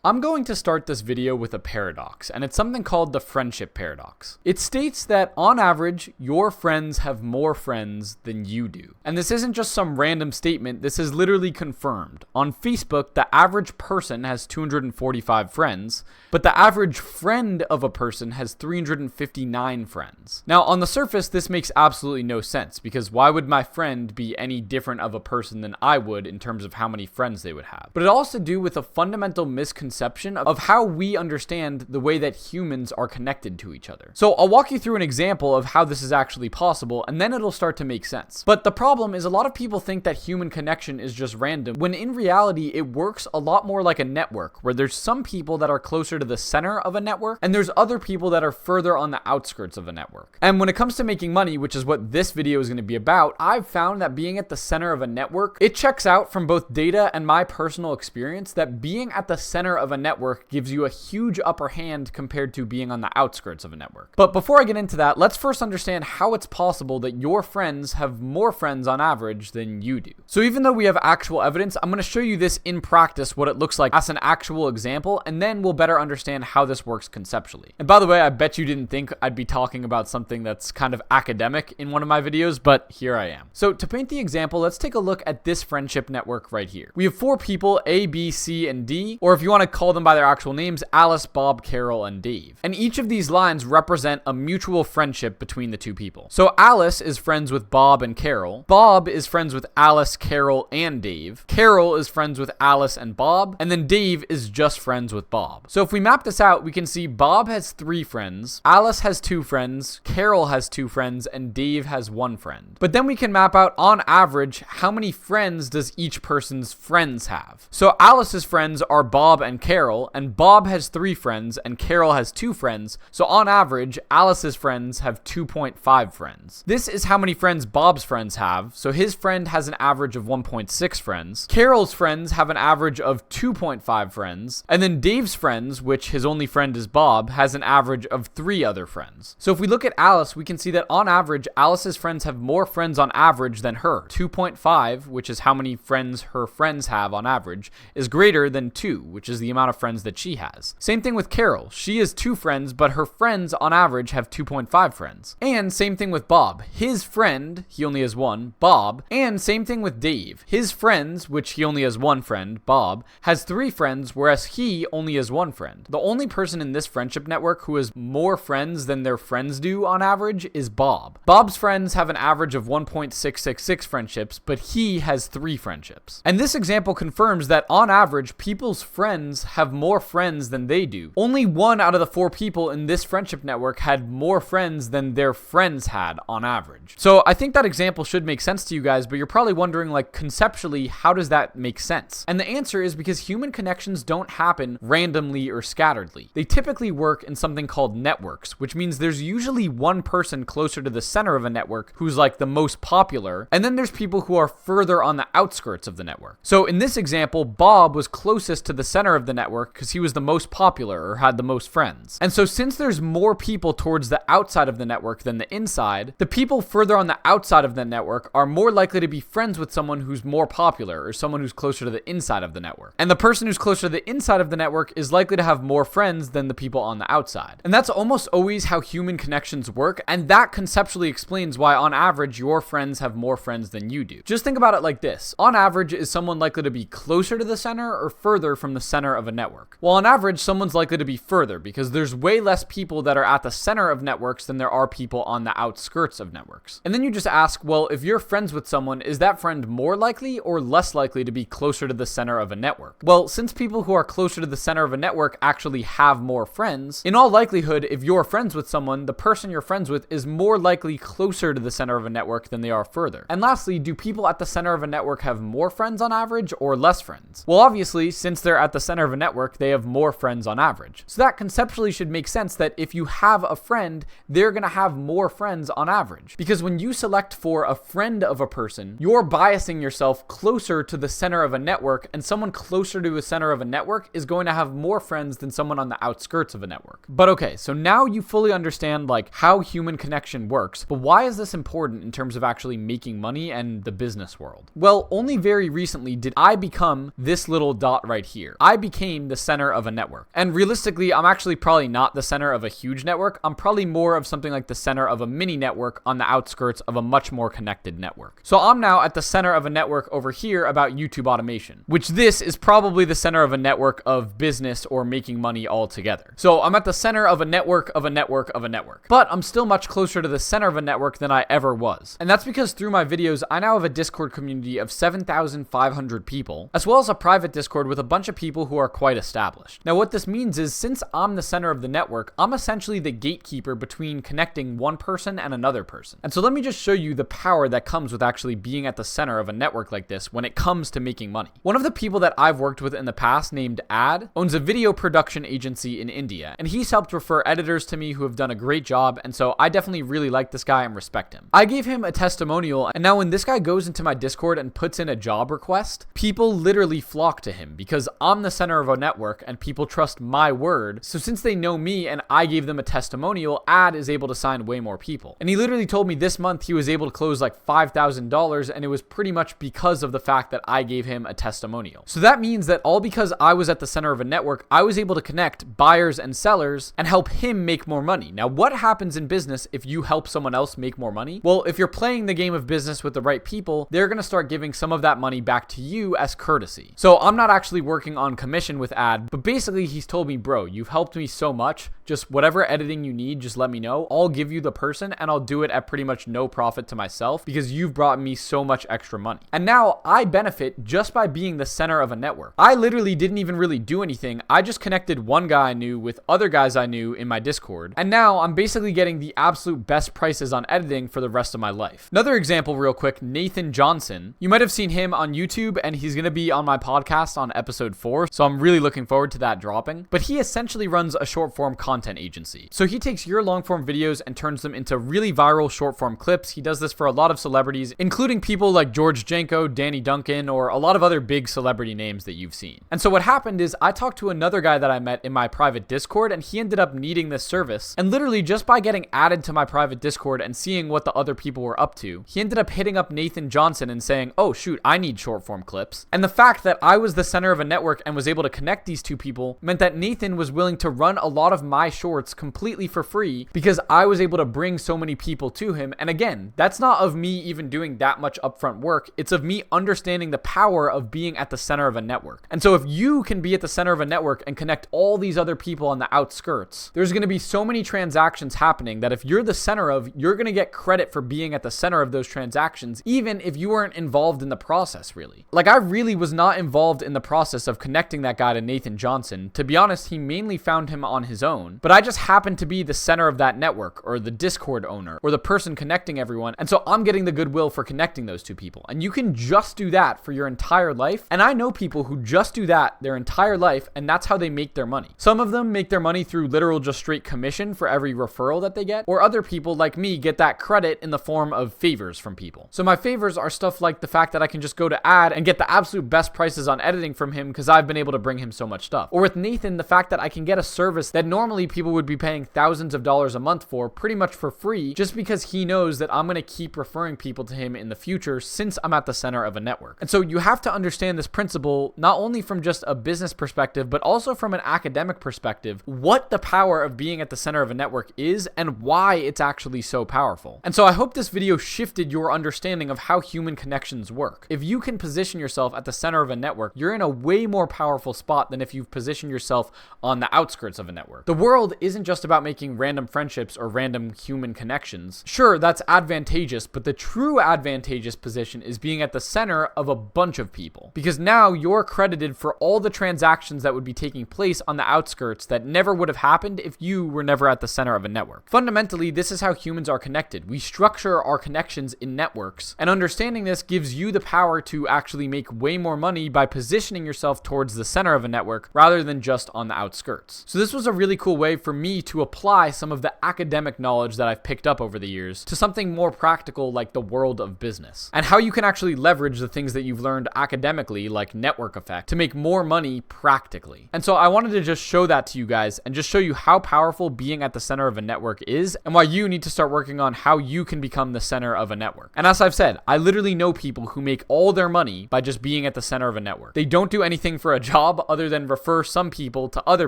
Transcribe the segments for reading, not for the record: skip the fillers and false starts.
I'm going to start this video with a paradox, and it's something called the friendship paradox. It states that on average, your friends have more friends than you do. And this isn't just some random statement, this is literally confirmed. On Facebook, the average person has 245 friends, but the average friend of a person has 359 friends. Now, on the surface, this makes absolutely no sense, because why would my friend be any different of a person than I would in terms of how many friends they would have? But it all has to do with a fundamental misconception of how we understand the way that humans are connected to each other. So I'll walk you through an example of how this is actually possible, and then it'll start to make sense. But the problem is a lot of people think that human connection is just random, when in reality it works a lot more like a network, where there's some people that are closer to the center of a network, and there's other people that are further on the outskirts of a network. And when it comes to making money, which is what this video is going to be about, I've found that being at the center of a network, it checks out from both data and my personal experience that being at the center of a network gives you a huge upper hand compared to being on the outskirts of a network. But before I get into that, let's first understand how it's possible that your friends have more friends on average than you do. So even though we have actual evidence, I'm going to show you this in practice, what it looks like as an actual example, and then we'll better understand how this works conceptually. And by the way, I bet you didn't think I'd be talking about something that's kind of academic in one of my videos, but here I am. So to paint the example, let's take a look at this friendship network right here. We have 4 people, A, B, C, and D, or if you want to call them by their actual names, Alice, Bob, Carol, and Dave. And each of these lines represent a mutual friendship between the two people. So Alice is friends with Bob and Carol. Bob is friends with Alice, Carol, and Dave. Carol is friends with Alice and Bob. And then Dave is just friends with Bob. So if we map this out, we can see Bob has 3 friends, Alice has 2 friends, Carol has 2 friends, and Dave has 1 friend. But then we can map out on average how many friends does each person's friends have. So Alice's friends are Bob and Carol, and Bob has 3 friends and Carol has 2 friends, so on average, Alice's friends have 2.5 friends. This is how many friends Bob's friends have, so his friend has an average of 1.6 friends. Carol's friends have an average of 2.5 friends, and then Dave's friends, which his only friend is Bob, has an average of 3 other friends. So if we look at Alice, we can see that on average, Alice's friends have more friends on average than her. 2.5, which is how many friends her friends have on average, is greater than 2, which is the amount of friends that she has. Same thing with Carol. She has 2 friends, but her friends on average have 2.5 friends. And same thing with Bob. His friend, he only has 1, Bob. And same thing with Dave. His friends, which he only has 1 friend, Bob, has 3 friends, whereas he only has 1 friend. The only person in this friendship network who has more friends than their friends do on average is Bob. Bob's friends have an average of 1.666 friendships, but he has 3 friendships. And this example confirms that on average, people's friends have more friends than they do. Only 1 out of the 4 people in this friendship network had more friends than their friends had on average. So I think that example should make sense to you guys, but you're probably wondering, like, conceptually, how does that make sense? And the answer is because human connections don't happen randomly or scatteredly. They typically work in something called networks, which means there's usually one person closer to the center of a network who's like the most popular, and then there's people who are further on the outskirts of the network. So in this example, Bob was closest to the center of the network because he was the most popular or had the most friends. And so since there's more people towards the outside of the network than the inside, the people further on the outside of the network are more likely to be friends with someone who's more popular or someone who's closer to the inside of the network. And the person who's closer to the inside of the network is likely to have more friends than the people on the outside. And that's almost always how human connections work, and that conceptually explains why on average your friends have more friends than you do. Just think about it like this. On average, is someone likely to be closer to the center or further from the center of a network? Well, on average, someone's likely to be further because there's way less people that are at the center of networks than there are people on the outskirts of networks. And then you just ask, well, if you're friends with someone, is that friend more likely or less likely to be closer to the center of a network? Well, since people who are closer to the center of a network actually have more friends, in all likelihood, if you're friends with someone, the person you're friends with is more likely closer to the center of a network than they are further. And lastly, do people at the center of a network have more friends on average or less friends? Well, obviously, since they're at the center of a network, they have more friends on average. So that conceptually should make sense that if you have a friend, they're going to have more friends on average. Because when you select for a friend of a person, you're biasing yourself closer to the center of a network, and someone closer to the center of a network is going to have more friends than someone on the outskirts of a network. But okay, so now you fully understand like how human connection works, but why is this important in terms of actually making money and the business world? Well, only very recently did I become this little dot right here. I became became the center of a network. And realistically, I'm actually probably not the center of a huge network. I'm probably more of something like the center of a mini network on the outskirts of a much more connected network. So I'm now at the center of a network over here about YouTube automation, which this is probably the center of a network of business or making money altogether. So I'm at the center of a network of a network of a network, but I'm still much closer to the center of a network than I ever was. And that's because through my videos, I now have a Discord community of 7,500 people, as well as a private Discord with a bunch of people who are quite established. Now, what this means is since I'm the center of the network, I'm essentially the gatekeeper between connecting one person and another person. And so let me just show you the power that comes with actually being at the center of a network like this when it comes to making money. One of the people that I've worked with in the past, named Ad, owns a video production agency in India, and he's helped refer editors to me who have done a great job, and so I definitely really like this guy and respect him. I gave him a testimonial, and now when this guy goes into my Discord and puts in a job request, people literally flock to him because I'm the center of a network and people trust my word. So since they know me and I gave them a testimonial, Ad is able to sign way more people. And he literally told me this month he was able to close like $5,000, and it was pretty much because of the fact that I gave him a testimonial. So that means that all because I was at the center of a network, I was able to connect buyers and sellers and help him make more money. Now, what happens in business if you help someone else make more money? Well, if you're playing the game of business with the right people, they're going to start giving some of that money back to you as courtesy. So I'm not actually working on commission with Ad, but basically he's told me, bro, you've helped me so much. Just whatever editing you need, just let me know. I'll give you the person and I'll do it at pretty much no profit to myself because you've brought me so much extra money. And now I benefit just by being the center of a network. I literally didn't even really do anything. I just connected one guy I knew with other guys I knew in my Discord. And now I'm basically getting the absolute best prices on editing for the rest of my life. Another example real quick, Nathan Johnson. You might have seen him on YouTube and he's going to be on my podcast on episode 4. So I'm really looking forward to that dropping. But he essentially runs a short form content agency. So he takes your long form videos and turns them into really viral short form clips. He does this for a lot of celebrities, including people like George Janko, Danny Duncan, or a lot of other big celebrity names that you've seen. And so what happened is I talked to another guy that I met in my private Discord and he ended up needing this service. And literally just by getting added to my private Discord and seeing what the other people were up to, he ended up hitting up Nathan Johnson and saying, oh shoot, I need short form clips. And the fact that I was the center of a network and was able to connect these two people meant that Nathan was willing to run a lot of my shorts completely for free because I was able to bring so many people to him. And again, that's not of me even doing that much upfront work. It's of me understanding the power of being at the center of a network. And so if you can be at the center of a network and connect all these other people on the outskirts, there's going to be so many transactions happening that if you're the center of, you're going to get credit for being at the center of those transactions, even if you weren't involved in the process, really. Like, I really was not involved in the process of connecting that guy to Nathan Johnson. To be honest, he mainly found him on his own, but I just happened to be the center of that network, or the Discord owner, or the person connecting everyone. And so I'm getting the goodwill for connecting those two people. And you can just do that for your entire life. And I know people who just do that their entire life, and that's how they make their money. Some of them make their money through literal just straight commission for every referral that they get, or other people like me get that credit in the form of favors from people. So my favors are stuff like the fact that I can just go to Ad and get the absolute best prices on editing from him because I've been able to bring him so much stuff. Or with Nathan, the fact that I can get a service that normally people would be paying thousands of dollars a month for pretty much for free just because he knows that I'm going to keep referring people to him in the future since I'm at the center of a network. And so you have to understand this principle not only from just a business perspective, but also from an academic perspective, what the power of being at the center of a network is and why it's actually so powerful. And so I hope this video shifted your understanding of how human connections work. If you can position yourself at the center of a network, you're in a way more powerful spot than if you've positioned yourself on the outskirts of a network. The world isn't just about making random friendships or random human connections. Sure, that's advantageous, but the true advantageous position is being at the center of a bunch of people, because now you're credited for all the transactions that would be taking place on the outskirts that never would have happened if you were never at the center of a network. Fundamentally, this is how humans are connected. We structure our connections in networks, and understanding this gives you the power to actually make way more money by positioning yourself towards the center of a network rather than just on the outskirts. So this was a really cool cool way for me to apply some of the academic knowledge that I've picked up over the years to something more practical like the world of business, and how you can actually leverage the things that you've learned academically, like network effect, to make more money practically. And so I wanted to just show that to you guys and just show you how powerful being at the center of a network is, and why you need to start working on how you can become the center of a network. And as I've said, I literally know people who make all their money by just being at the center of a network. They don't do anything for a job other than refer some people to other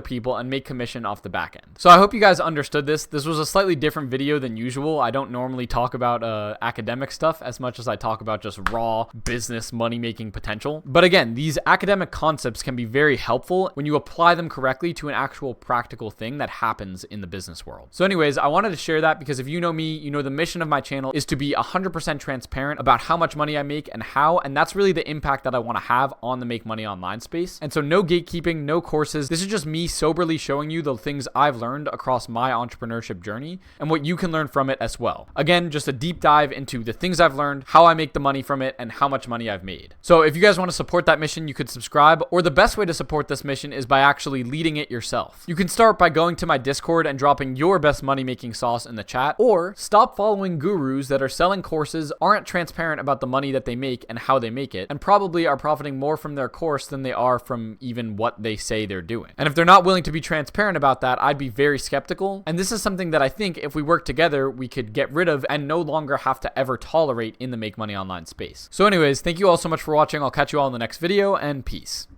people and make commission off the back end. So I hope you guys understood this. This was a slightly different video than usual. I don't normally talk about academic stuff as much as I talk about just raw business money-making potential. But again, these academic concepts can be very helpful when you apply them correctly to an actual practical thing that happens in the business world. So anyways, I wanted to share that because if you know me, you know the mission of my channel is to be 100% transparent about how much money I make and how, and that's really the impact that I want to have on the Make Money Online space. And so no gatekeeping, no courses. This is just me soberly showing you the things I've learned across my entrepreneurship journey and what you can learn from it as well. Again, just a deep dive into the things I've learned, how I make the money from it, and how much money I've made. So if you guys want to support that mission, you could subscribe, or the best way to support this mission is by actually leading it yourself. You can start by going to my Discord and dropping your best money-making sauce in the chat, or stop following gurus that are selling courses, aren't transparent about the money that they make and how they make it, and probably are profiting more from their course than they are from even what they say they're doing. And if they're not willing to be transparent about that, I'd be very skeptical. And this is something that I think if we work together, we could get rid of and no longer have to ever tolerate in the Make Money Online space. So anyways, thank you all so much for watching. I'll catch you all in the next video, and peace.